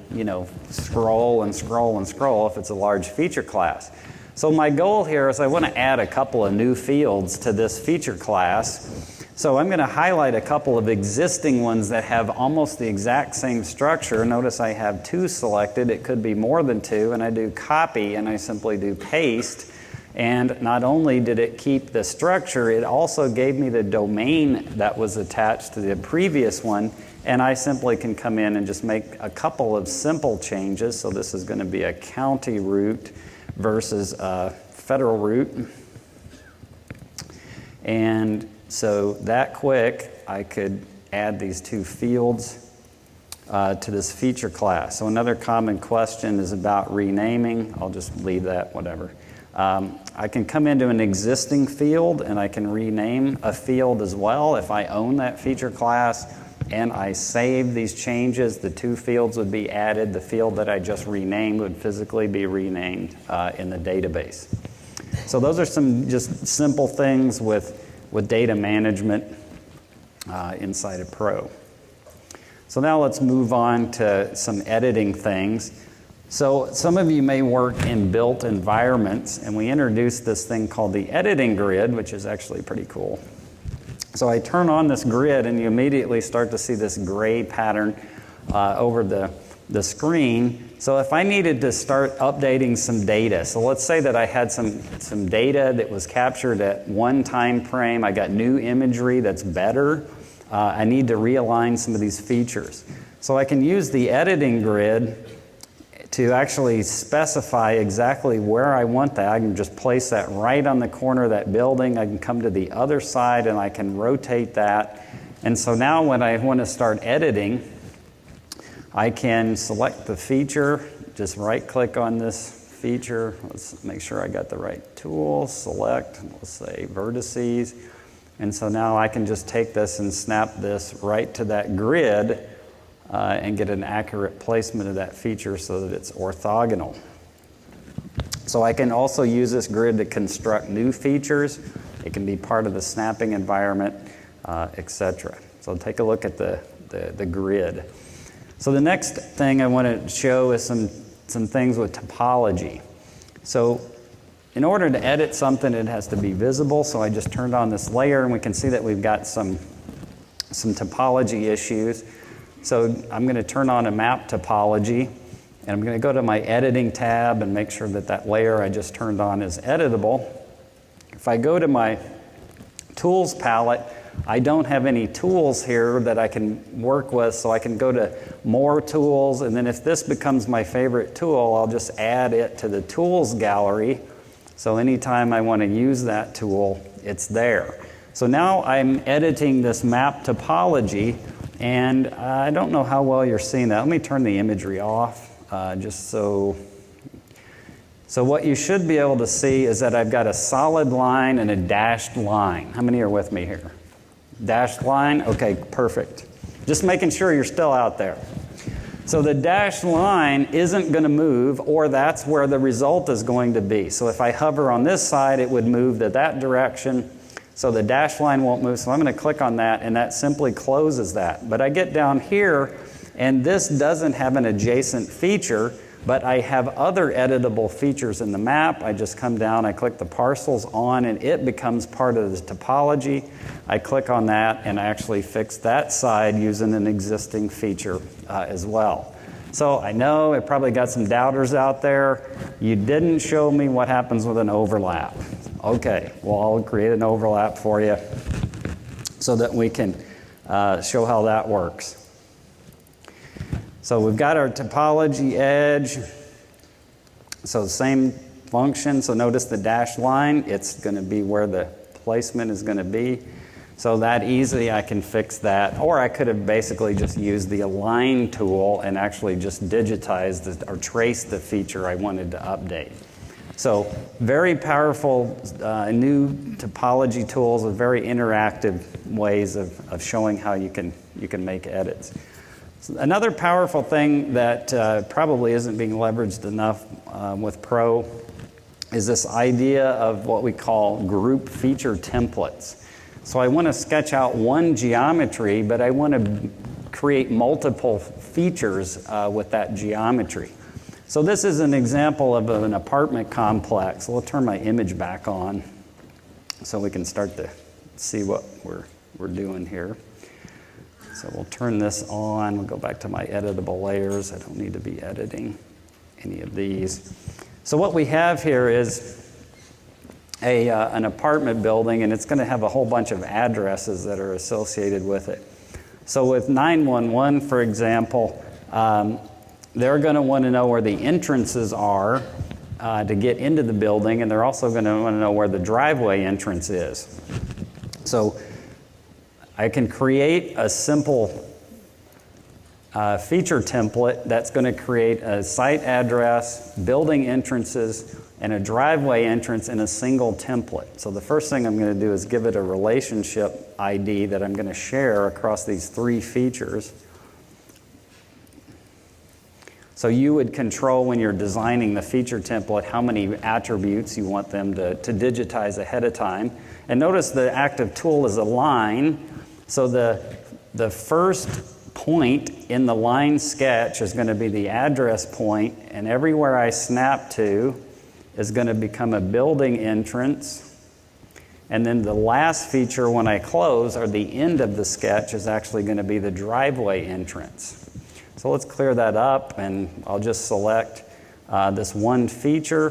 scroll and scroll and scroll if it's a large feature class. So my goal here is I want to add a couple of new fields to this feature class. So I'm going to highlight a couple of existing ones that have almost the exact same structure. Notice I have 2 selected. It could be more than 2, and I do copy, and I simply do paste. And not only did it keep the structure, it also gave me the domain that was attached to the previous one, and I simply can come in and just make a couple of simple changes. So this is going to be a county route versus a federal route. And so that quick, I could add these 2 fields to this feature class. So another common question is about renaming. I'll just leave that, whatever. I can come into an existing field and I can rename a field as well. If I own that feature class and I save these changes, the 2 fields would be added. The field that I just renamed would physically be renamed in the database. So those are some just simple things with data management inside of Pro. So now let's move on to some editing things. So some of you may work in built environments, and we introduced this thing called the editing grid, which is actually pretty cool. So I turn on this grid, and you immediately start to see this gray pattern over the screen. So if I needed to start updating some data, so let's say that I had some data that was captured at one time frame, I got new imagery that's better, I need to realign some of these features. So I can use the editing grid to actually specify exactly where I want that. I can just place that right on the corner of that building. I can come to the other side and I can rotate that. And so now when I want to start editing, I can select the feature, just right-click on this feature. Let's make sure I got the right tool, select, let's say vertices. And so now I can just take this and snap this right to that grid and get an accurate placement of that feature so that it's orthogonal. So I can also use this grid to construct new features. It can be part of the snapping environment, etc. So take a look at the grid. So the next thing I want to show is some things with topology. So in order to edit something, it has to be visible. So I just turned on this layer, and we can see that we've got some topology issues. So I'm going to turn on a map topology, and I'm going to go to my editing tab and make sure that that layer I just turned on is editable. If I go to my tools palette, I don't have any tools here that I can work with, so I can go to more tools, and then if this becomes my favorite tool, I'll just add it to the tools gallery. So anytime I want to use that tool, it's there. So now I'm editing this map topology, and I don't know how well you're seeing that. Let me turn the imagery off, just so what you should be able to see is that I've got a solid line and a dashed line. How many are with me here? Dashed line? Okay, perfect. Just making sure you're still out there. So the dashed line isn't going to move, or that's where the result is going to be. So if I hover on this side, it would move to that direction. So the dashed line won't move. So I'm going to click on that, and that simply closes that. But I get down here, And this doesn't have an adjacent feature, but I have other editable features in the map. I just come down, I click the parcels on, and it becomes part of the topology. I click on that, and I actually fix that side using an existing feature as well. So I know it probably got some doubters out there. You didn't show me what happens with an overlap. Okay, well, I'll create an overlap for you so that we can show how that works. So we've got our topology edge. So same function. So notice the dashed line. It's going to be where the placement is going to be. So that easily I can fix that. Or I could have basically just used the align tool and actually just digitized or traced the feature I wanted to update. So very powerful new topology tools with very interactive ways of showing how you can make edits. Another powerful thing that probably isn't being leveraged enough with Pro is this idea of what we call group feature templates. So I want to sketch out one geometry, but I want to create multiple features with that geometry. So this is an example of an apartment complex. We'll turn my image back on so we can start to see what we're doing here. So we'll turn this on. We'll go back to my editable layers. I don't need to be editing any of these. So what we have here is an apartment building, and it's going to have a whole bunch of addresses that are associated with it. So with 911, for example, they're going to want to know where the entrances are to get into the building, and they're also going to want to know where the driveway entrance is. So I can create a simple feature template that's going to create a site address, building entrances, and a driveway entrance in a single template. So the first thing I'm going to do is give it a relationship ID that I'm going to share across these three features. So you would control when you're designing the feature template how many attributes you want them to digitize ahead of time. And notice the active tool is align. So the first point in the line sketch is going to be the address point, and everywhere I snap to is going to become a building entrance. And then the last feature when I close, or the end of the sketch, is actually going to be the driveway entrance. So let's clear that up, and I'll just select this one feature.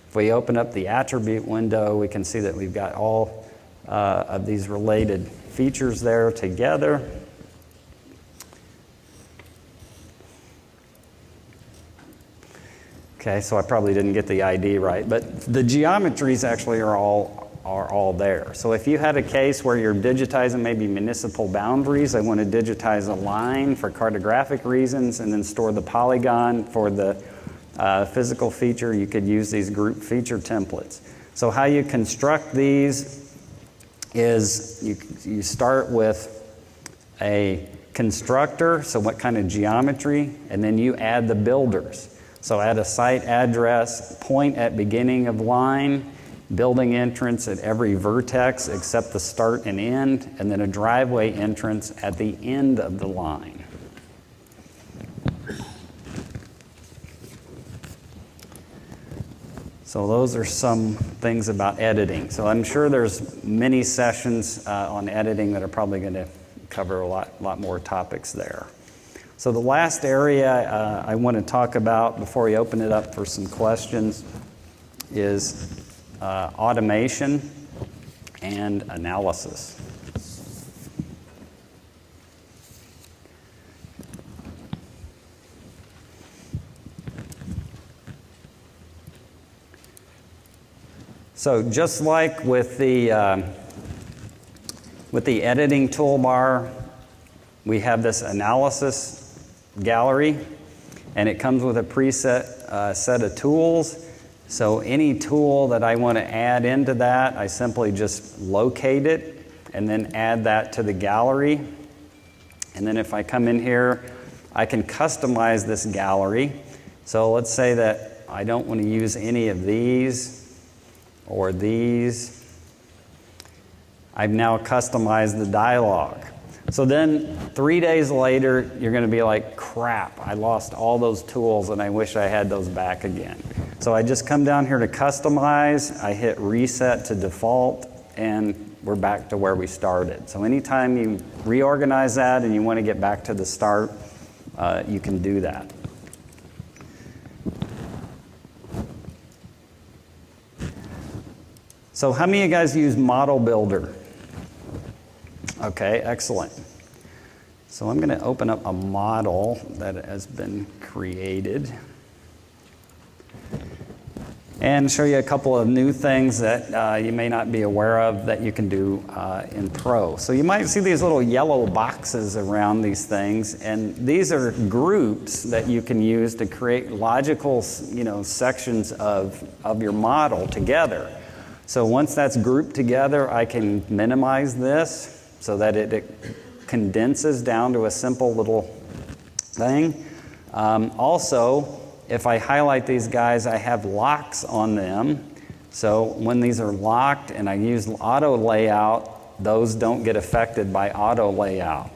If we open up the attribute window, we can see that we've got all of these related features there together. Okay, so I probably didn't get the ID right, but the geometries actually are all there. So if you had a case where you're digitizing maybe municipal boundaries, I want to digitize a line for cartographic reasons and then store the polygon for the physical feature, you could use these group feature templates. So how you construct these is you start with a constructor, so what kind of geometry, and then you add the builders. So add a site address, point at beginning of line, building entrance at every vertex except the start and end, and then a driveway entrance at the end of the line. So those are some things about editing. So I'm sure there's many sessions on editing that are probably going to cover a lot more topics there. So the last area I want to talk about before we open it up for some questions is automation and analysis. So just like with the editing toolbar, we have this analysis gallery, and it comes with a preset set of tools. So any tool that I want to add into that, I simply just locate it and then add that to the gallery. And then if I come in here, I can customize this gallery. So let's say that I don't want to use any of these or these. I've now customized the dialog. So then 3 days later, you're going to be like, crap, I lost all those tools and I wish I had those back again. So I just come down here to customize, I hit reset to default, and we're back to where we started. So anytime you reorganize that and you want to get back to the start, you can do that. So how many of you guys use Model Builder? Okay, excellent. So I'm going to open up a model that has been created and show you a couple of new things that you may not be aware of that you can do in Pro. So you might see these little yellow boxes around these things, and these are groups that you can use to create logical, sections of your model together. So once that's grouped together, I can minimize this so that it condenses down to a simple little thing. Also, if I highlight these guys, I have locks on them. So when these are locked and I use auto layout, those don't get affected by auto layout.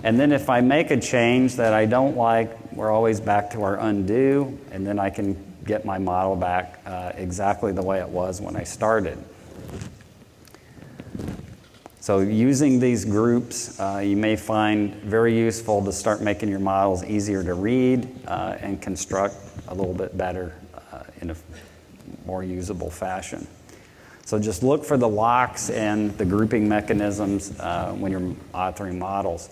And then if I make a change that I don't like, we're always back to our undo, and then I can get my model back exactly the way it was when I started. So using these groups, you may find very useful to start making your models easier to read and construct a little bit better in a more usable fashion. So just look for the locks and the grouping mechanisms when you're authoring models.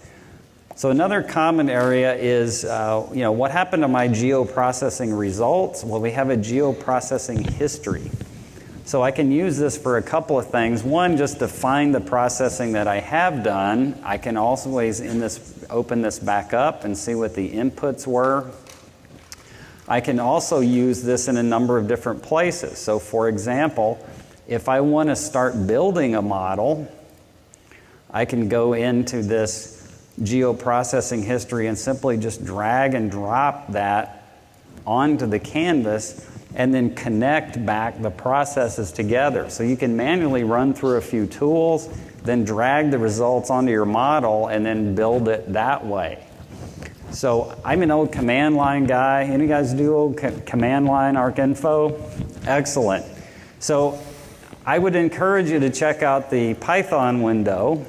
So another common area is, what happened to my geoprocessing results? Well, we have a geoprocessing history. So I can use this for a couple of things. One, just to find the processing that I have done. I can always open this back up and see what the inputs were. I can also use this in a number of different places. So for example, if I want to start building a model, I can go into this geoprocessing history and simply just drag and drop that onto the canvas and then connect back the processes together. So you can manually run through a few tools, then drag the results onto your model and then build it that way. So I'm an old command line guy. Any guys do old command line ArcInfo? Excellent. So I would encourage you to check out the Python window.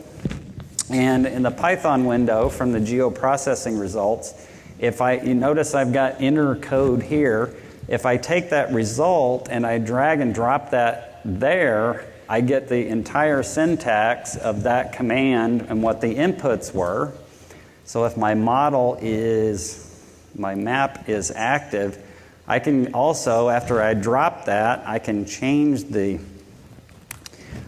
And in the Python window from the geoprocessing results, you notice I've got inner code here. If I take that result and I drag and drop that there, I get the entire syntax of that command and what the inputs were. So if my map is active, I can also, after I drop that, I can change the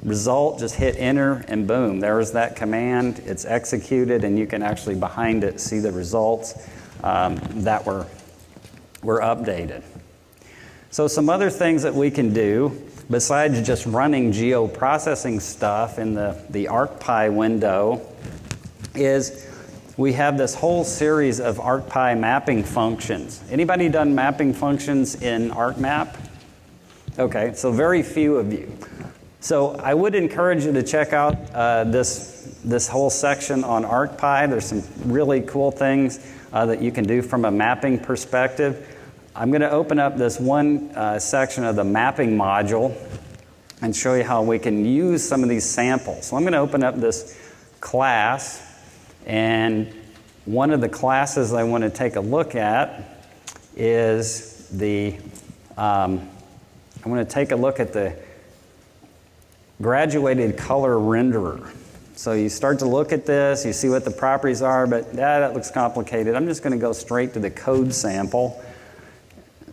result, just hit enter, and boom, there's that command. It's executed, and you can actually behind it see the results that were updated. So some other things that we can do, besides just running geoprocessing stuff in the ArcPy window, is we have this whole series of ArcPy mapping functions. Anybody done mapping functions in ArtMap? Okay, so very few of you. So I would encourage you to check out this whole section on ArcPy. There's some really cool things that you can do from a mapping perspective. I'm going to open up this one section of the mapping module and show you how we can use some of these samples. So I'm going to open up this class, and one of the classes I want to take a look at is I want to take a look at the graduated color renderer. So you start to look at this, you see what the properties are, but that looks complicated. I'm just going to go straight to the code sample.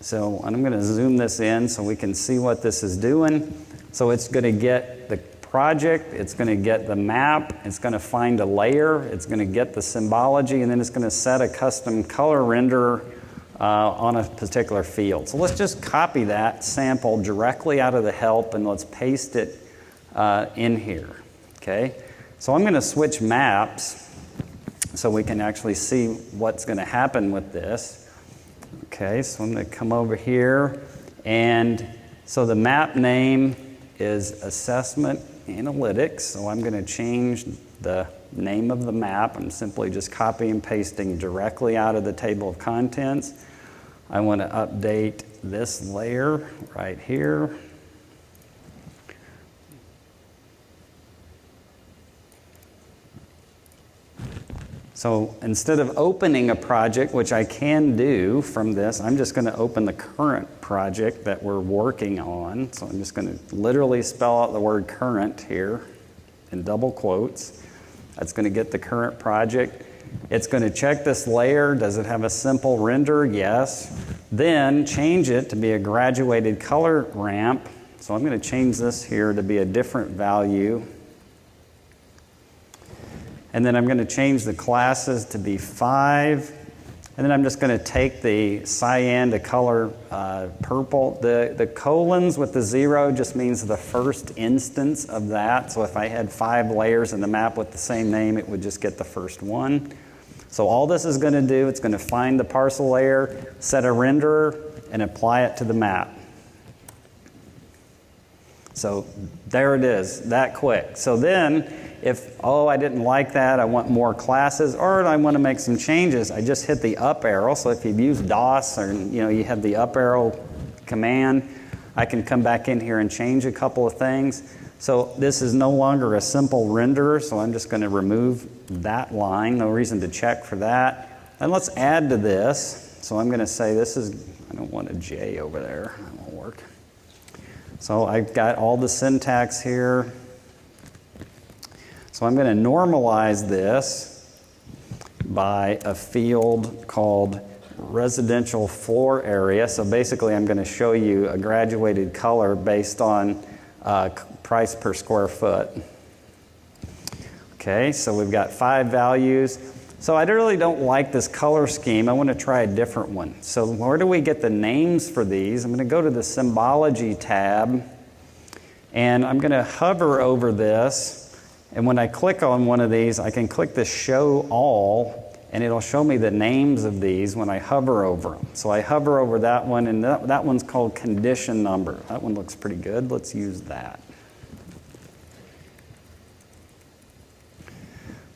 So I'm going to zoom this in so we can see what this is doing. So it's going to get the project, it's going to get the map, it's going to find a layer, it's going to get the symbology, and then it's going to set a custom color renderer on a particular field. So let's just copy that sample directly out of the help and let's paste it in here. Okay? So I'm going to switch maps so we can actually see what's going to happen with this. Okay, so I'm going to come over here, and so the map name is Assessment Analytics, so I'm going to change the name of the map. I'm simply just copy and pasting directly out of the table of contents. I want to update this layer right here. So instead of opening a project, which I can do from this, I'm just going to open the current project that we're working on. So I'm just going to literally spell out the word current here in double quotes. That's going to get the current project. It's going to check this layer. Does it have a simple render? Yes. Then change it to be a graduated color ramp. So I'm going to change this here to be a different value. And then I'm going to change the classes to be 5. And then I'm just going to take the cyan to color purple. The colons with the 0 just means the first instance of that. So if I had 5 layers in the map with the same name, it would just get the first one. So all this is going to do, it's going to find the parcel layer, set a renderer, and apply it to the map. So there it is, that quick. So then, if, I didn't like that, I want more classes, or I want to make some changes, I just hit the up arrow. So if you've used DOS, or you have the up arrow command, I can come back in here and change a couple of things. So this is no longer a simple renderer, so I'm just going to remove that line. No reason to check for that. And let's add to this. So I'm going to say this is, I don't want a J over there, that won't work. So I've got all the syntax here. So I'm going to normalize this by a field called residential floor area. So basically I'm going to show you a graduated color based on price per square foot. Okay, so we've got 5 values. So I really don't like this color scheme. I want to try a different one. So where do we get the names for these? I'm going to go to the Symbology tab, and I'm going to hover over this. And when I click on one of these, I can click the Show All, and it'll show me the names of these when I hover over them. So I hover over that one, and that one's called Condition Number. That one looks pretty good. Let's use that.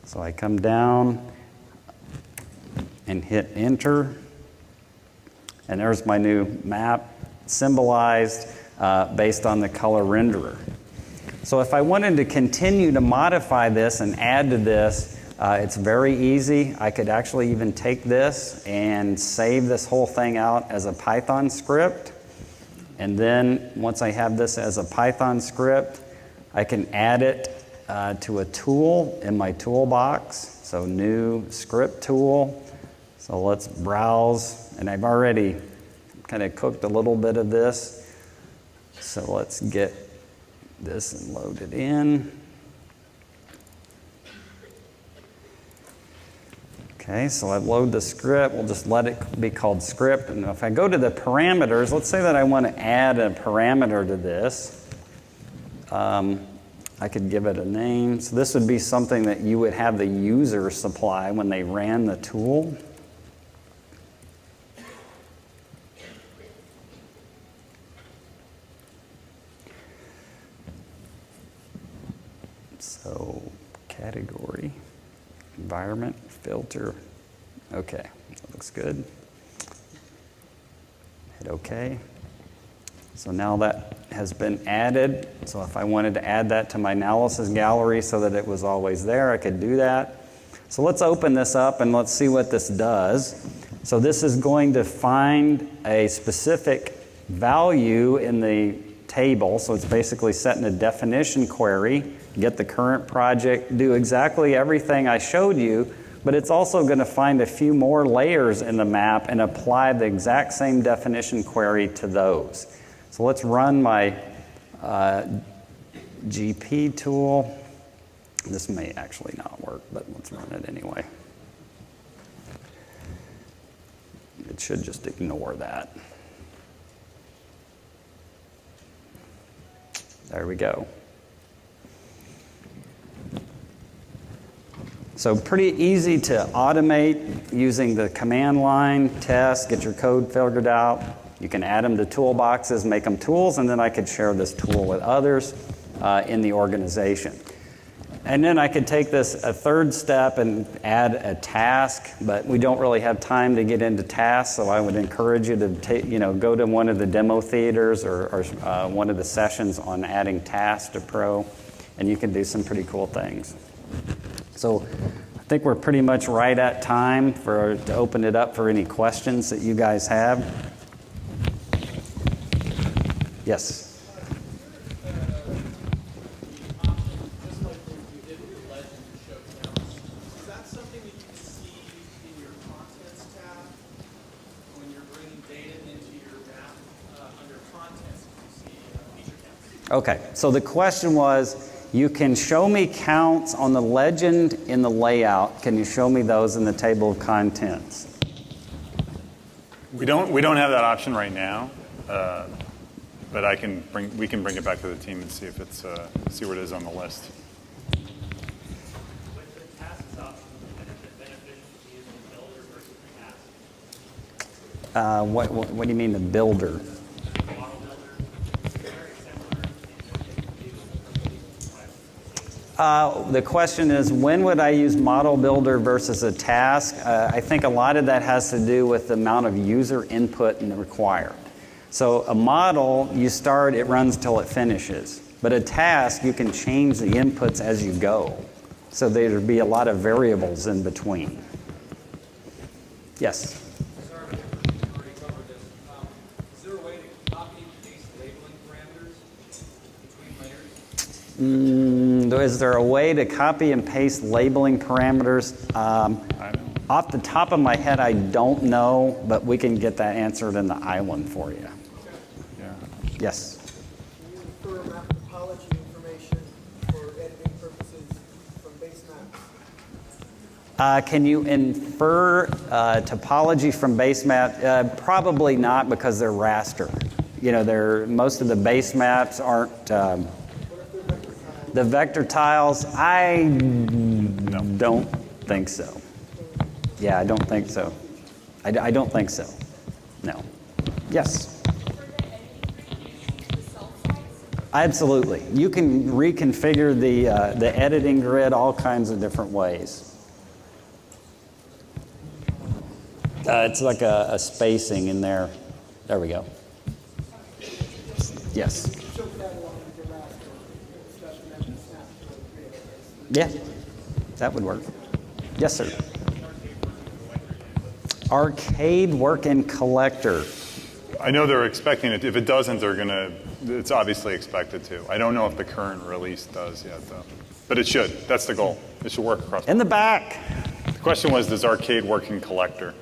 So I come down and hit Enter, and there's my new map, symbolized based on the color renderer. So if I wanted to continue to modify this and add to this, it's very easy. I could actually even take this and save this whole thing out as a Python script. And then once I have this as a Python script, I can add it to a tool in my toolbox. So new script tool. So let's browse. And I've already kind of cooked a little bit of this. So let's get this and load it in. Okay, so I load the script. We'll just let it be called script. And if I go to the parameters, let's say that I want to add a parameter to this. I could give it a name. So this would be something that you would have the user supply when they ran the tool. So category, environment, filter. Okay, that looks good. Hit OK. So now that has been added. So if I wanted to add that to my analysis gallery so that it was always there, I could do that. So let's open this up and let's see what this does. So this is going to find a specific value in the table. So it's basically setting a definition query, get the current project, do exactly everything I showed you, but it's also going to find a few more layers in the map and apply the exact same definition query to those. So let's run my GP tool. This may actually not work, but let's run it anyway. It should just ignore that. There we go. So pretty easy to automate using the command line, test, get your code figured out. You can add them to toolboxes, make them tools, and then I could share this tool with others in the organization. And then I could take this a third step and add a task, but we don't really have time to get into tasks, so I would encourage you to go to one of the demo theaters or one of the sessions on adding tasks to Pro, and you can do some pretty cool things. So I think we're pretty much right at time to open it up for any questions that you guys have. Yes. Okay, so the question was, you can show me counts on the legend in the layout. Can you show me those in the table of contents? We don't have that option right now, but we can bring it back to the team and see if it's see where it is on the list. With the tasks option, is it beneficial to use the builder versus the task? What do you mean the builder? The question is, when would I use Model Builder versus a task? I think a lot of that has to do with the amount of user input required. So a model, you start, it runs till it finishes. But a task, you can change the inputs as you go. So there'd be a lot of variables in between. Yes? Sorry, I already covered this. Is there a way to copy and paste labeling parameters between layers? Is there a way to copy and paste labeling parameters? Off the top of my head, I don't know, but we can get that answered in the island for you. Yeah. Yes? Can you infer map topology information for editing purposes from base maps? Can you infer topology from base map? Probably not, because they're raster. Most of the base maps aren't. The vector tiles, I don't think so. Yeah, I don't think so. I don't think so. No. Yes? Absolutely. You can reconfigure the editing grid all kinds of different ways. It's like a spacing in there. There we go. Yes? Yeah, that would work. Yes, sir. Arcade work in collector. I know they're expecting it. If it doesn't, it's obviously expected to. I don't know if the current release does yet, though. But it should. That's the goal. It should work across. In the back. The question was, does arcade work in collector?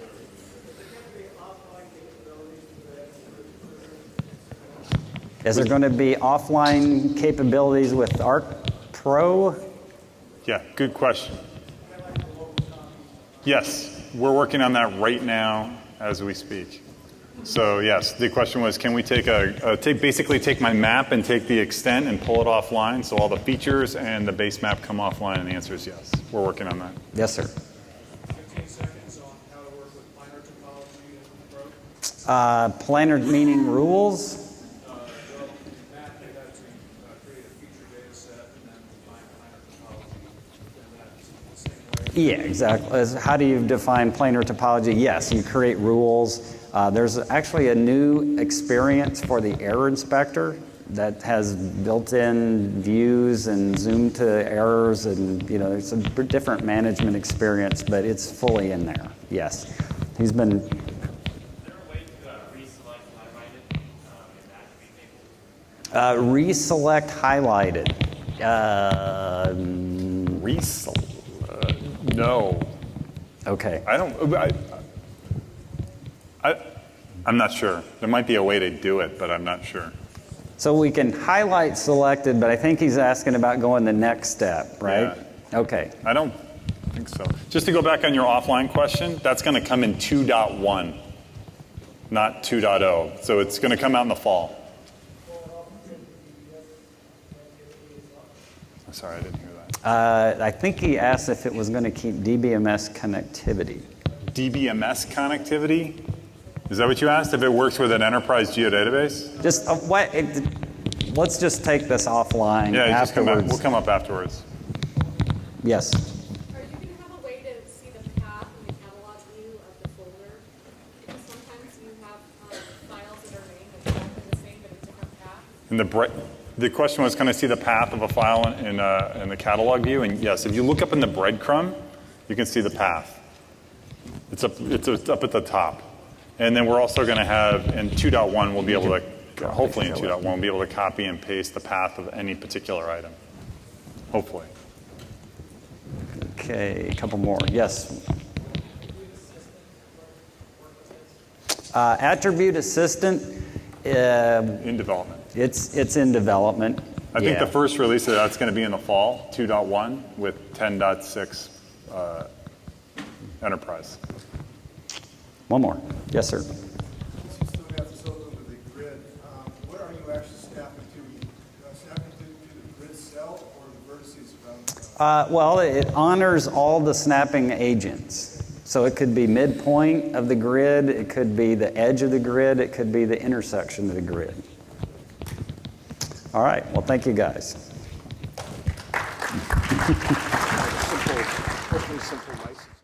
Is there going to be offline capabilities with Arc Pro? Yeah, good question. Yes, we're working on that right now as we speak. So yes, the question was, can we basically take my map and take the extent and pull it offline so all the features and the base map come offline? And the answer is yes. We're working on that. Yes, sir. 15 seconds on how to work with planar topology in Pro. Planar meaning rules? Map, you had to create a feature data set and then define planar topology. And that's the same way. Yeah, exactly. How do you define planar topology? Yes, you create rules. There's actually a new experience for the error inspector that has built-in views and zoom to errors, and it's a different management experience, but it's fully in there. Yes, he's been. Is there a way to reselect highlighted in the attribute table? Reselect highlighted. No. Okay. I'm not sure. There might be a way to do it, but I'm not sure. So we can highlight selected, but I think he's asking about going the next step, right? Yeah. Okay. I don't think so. Just to go back on your offline question, that's going to come in 2.1, not 2.0. So it's going to come out in the fall. I'm sorry, I didn't hear that. I think he asked if it was going to keep DBMS connectivity. DBMS connectivity? Is that what you asked? If it works with an enterprise geodatabase? Just let's just take this offline Yeah, afterwards. we'll come up afterwards. Yes. Are you going to have a way to see the path in the catalog view of the folder? Because sometimes you have files that are named exactly the same but a different path. And the question was, can I see the path of a file in the catalog view? And yes, if you look up in the breadcrumb, you can see the path. It's up at the top. And then we're also going to have, in 2.1, we'll be able to, hopefully in 2.1, we'll be able to copy and paste the path of any particular item. Hopefully. Okay, a couple more. Yes. Attribute Assistant, In development. it's in development. I think Yeah. the first release of that's going to be in the fall, 2.1, with 10.6 enterprise. One more. Yes, sir. Since you still have this open with the grid, what are you actually snapping to? Snapping to the grid cell or the vertices around? Well, it honors all the snapping agents. So it could be midpoint of the grid, it could be the edge of the grid, it could be the intersection of the grid. All right, well, thank you guys. Hopefully simple license.